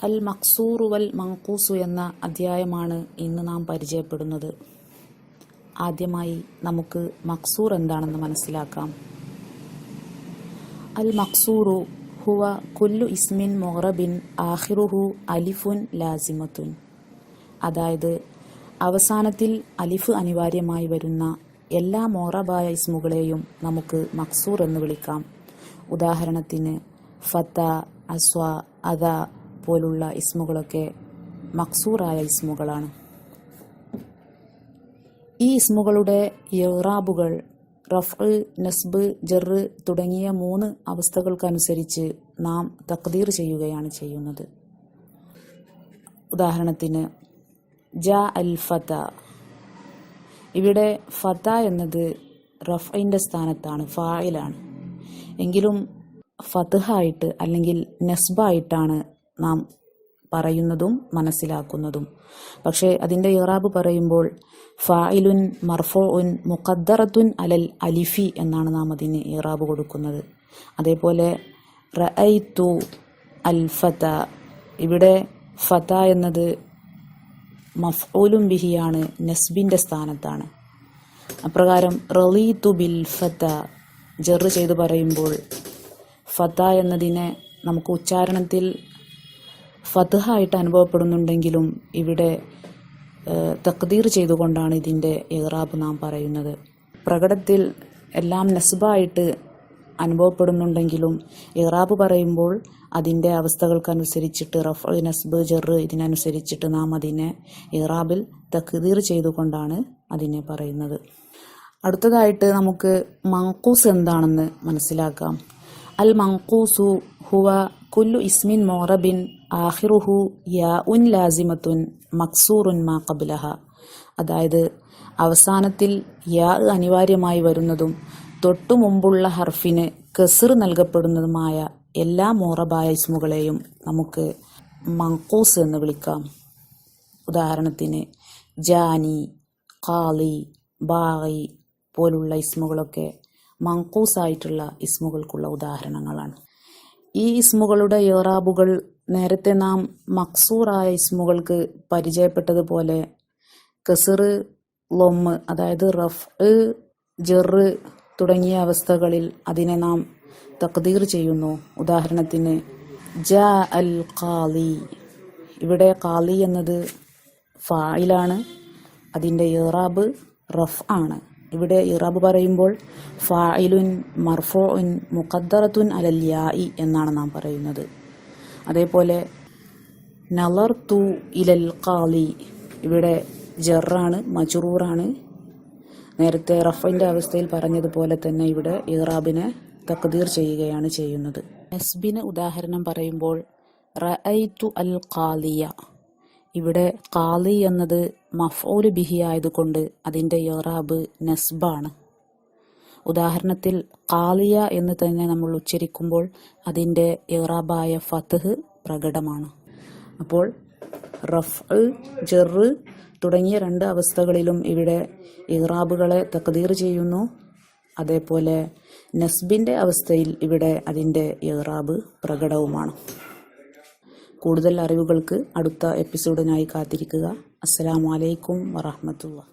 അൽ മക്സൂറു വൽ മങ്കൂസു എന്ന അധ്യായമാണ് ഇന്ന് നാം പരിചയപ്പെടുന്നത്. ആദ്യമായി നമുക്ക് മക്സൂർ എന്താണെന്ന് മനസ്സിലാക്കാം. അൽ മക്സൂറു ഹുവ കുല്ലു ഇസ്മിൻ മുഅറബിൻ ആഖിറുഹു അലിഫുൻ ലാസിമത്തുൻ. അതായത് അവസാനത്തിൽ അലിഫ് അനിവാര്യമായി വരുന്ന എല്ലാ മുഅറബായ ഇസ്മുകളെയും നമുക്ക് മക്സൂർ എന്ന് വിളിക്കാം. ഉദാഹരണത്തിന് ഫത, അസ്വ, അദ പോലുള്ള ഇസ്മുകളൊക്കെ മക്സൂറായ ഇസ്മുകളാണ്. ഈ ഇസ്മുകളുടെ ഇറാബുകൾ റഫ്അ്, നസ്ബ്, ജറ് തുടങ്ങിയ 3 അവസ്ഥകൾക്കനുസരിച്ച് നാം തഖ്ദീർ ചെയ്യുകയാണ് ചെയ്യുന്നത്. ഉദാഹരണത്തിന് ജാ അൽ ഫത. ഇവിടെ ഫത എന്നത് റഫ്ഇന്റെ സ്ഥാനത്താണ്, ഫായിലാണ്. എങ്കിലും ഫത്ഹായിട്ട് അല്ലെങ്കിൽ നസ്ബായിട്ടാണ് നാം പറയുന്നതും മനസ്സിലാക്കുന്നതും. പക്ഷേ അതിൻ്റെ ഇറാബ് പറയുമ്പോൾ ഫായിലുൻ മർഫൂഉൻ മുഖദ്ദറത്തുൻ അലൽ അലിഫി എന്നാണ് നാം അതിന് ഇറാബ് കൊടുക്കുന്നത്. അതേപോലെ റഅയ്തു അൽ ഫത. ഇവിടെ ഫത എന്നത് മഫ്ഊലുൻ ബിഹിയാണ്, നസ്ബിൻ്റെ സ്ഥാനത്താണ്. അപ്രകാരം റളീതു ബിൽ ഫത ജറ് ചെയ്ത് പറയുമ്പോൾ ഫത എന്നതിനെ നമുക്ക് ഉച്ചാരണത്തിൽ ഫത്ഹായിട്ട് അനുഭവപ്പെടുന്നുണ്ടെങ്കിലും ഇവിടെ തഖ്ദീർ ചെയ്തുകൊണ്ടാണ് ഇതിൻ്റെ ഇറാബ് നാം പറയുന്നത്. പ്രകടത്തിൽ എല്ലാം നസ്ബായിട്ട് അനുഭവപ്പെടുന്നുണ്ടെങ്കിലും ഇറാബ് പറയുമ്പോൾ അതിൻ്റെ അവസ്ഥകൾക്കനുസരിച്ചിട്ട് റഫ്, നസ്ബ്, ജറ് ഇതിനനുസരിച്ചിട്ട് നാം അതിനെ ഇറാബിൽ തഖ്ദീർ ചെയ്തുകൊണ്ടാണ് അതിനെ പറയുന്നത്. അടുത്തതായിട്ട് നമുക്ക് മങ്കൂസ് എന്താണെന്ന് മനസ്സിലാക്കാം. അൽ മങ്കൂസു ഹുവ കുല്ലു ഇസ്മിൻ മുഅറബിൻ ആഖിറുഹു യാഉൻ ലാസിമത്തുൻ മക്സൂറുൻ മാ ഖബ്ലഹ. അതായത് അവസാനത്തിൽ യാ അനിവാര്യമായി വരുന്നതും തൊട്ടു മുമ്പുള്ള ഹർഫിന് കസ്ർ നൽകപ്പെടുന്നതുമായ എല്ലാ മുഅറബായ ഇസ്മുകളെയും നമുക്ക് മങ്കൂസ് എന്ന് വിളിക്കാം. ഉദാഹരണത്തിന് ജാനി, ഖാലി, ബാഗി പോലുള്ള ഇസ്മുകളൊക്കെ മങ്കൂസായിട്ടുള്ള ഇസ്മുകൾക്കുള്ള ഉദാഹരണങ്ങളാണ്. ഈ ഇസ്മുകളുടെ ഇറാബുകൾ നേരത്തെ നാം മക്സൂറായ ഇസ്മുകൾക്ക് പരിചയപ്പെട്ടതുപോലെ കസ്ർ, ലൊമ്മ്, അതായത് റഫ്, ജറ് തുടങ്ങിയ അവസ്ഥകളിൽ അതിനെ നാം തഖ്ദീർ ചെയ്യുന്നു. ഉദാഹരണത്തിന് ജാ അൽ ഖാലി. ഇവിടെ ഖാലി എന്നത് ഫായിലാണ്, അതിൻ്റെ ഇറാബ് റഫ് ആണ്. ഇവിടെ ഇറാബ് പറയുമ്പോൾ ഫായിലുൻ മർഫൂഉൻ മുഖദ്ദറത്തുൻ അലൽ യാഇ എന്നാണ് നാം പറയുന്നത്. അതേപോലെ നളർതു ഇലൽ ഖാലി. ഇവിടെ ജറാണ്, മജ്റൂറാണ്. നേരത്തെ റഫിൻ്റെ അവസ്ഥയിൽ പറഞ്ഞതുപോലെ തന്നെ ഇവിടെ ഇറാബിനെ തഖ്ദീർ ചെയ്യുകയാണ് ചെയ്യുന്നത്. നസ്ബിന് ഉദാഹരണം പറയുമ്പോൾ റഅയ്തു അൽ ഖാലിയ. ഇവിടെ ഖാലി എന്നത് മഫ്ഊല് ബിഹി ആയതുകൊണ്ട് അതിൻ്റെ ഇറാബ് നസ്ബാണ്. ഉദാഹരണത്തിൽ ഖാലിയ എന്ന് തന്നെ നമ്മൾ ഉച്ചരിക്കുമ്പോൾ അതിൻ്റെ ഇറാബായ ഫത്ഹ് പ്രകടമാണ്. അപ്പോൾ റഫ്, ജറ് തുടങ്ങിയ 2 അവസ്ഥകളിലും ഇവിടെ ഇറാബുകളെ തഖ്ദീർ ചെയ്യുന്നു. അതേപോലെ നസ്ബിൻ്റെ അവസ്ഥയിൽ ഇവിടെ അതിൻ്റെ ഇറാബ് പ്രകടവുമാണ്. കൂടുതൽ അറിവുകൾക്ക് അടുത്ത എപ്പിസോഡിനായി കാത്തിരിക്കുക. അസ്സലാമു അലൈക്കും വറഹ്മത്തുള്ളാഹി.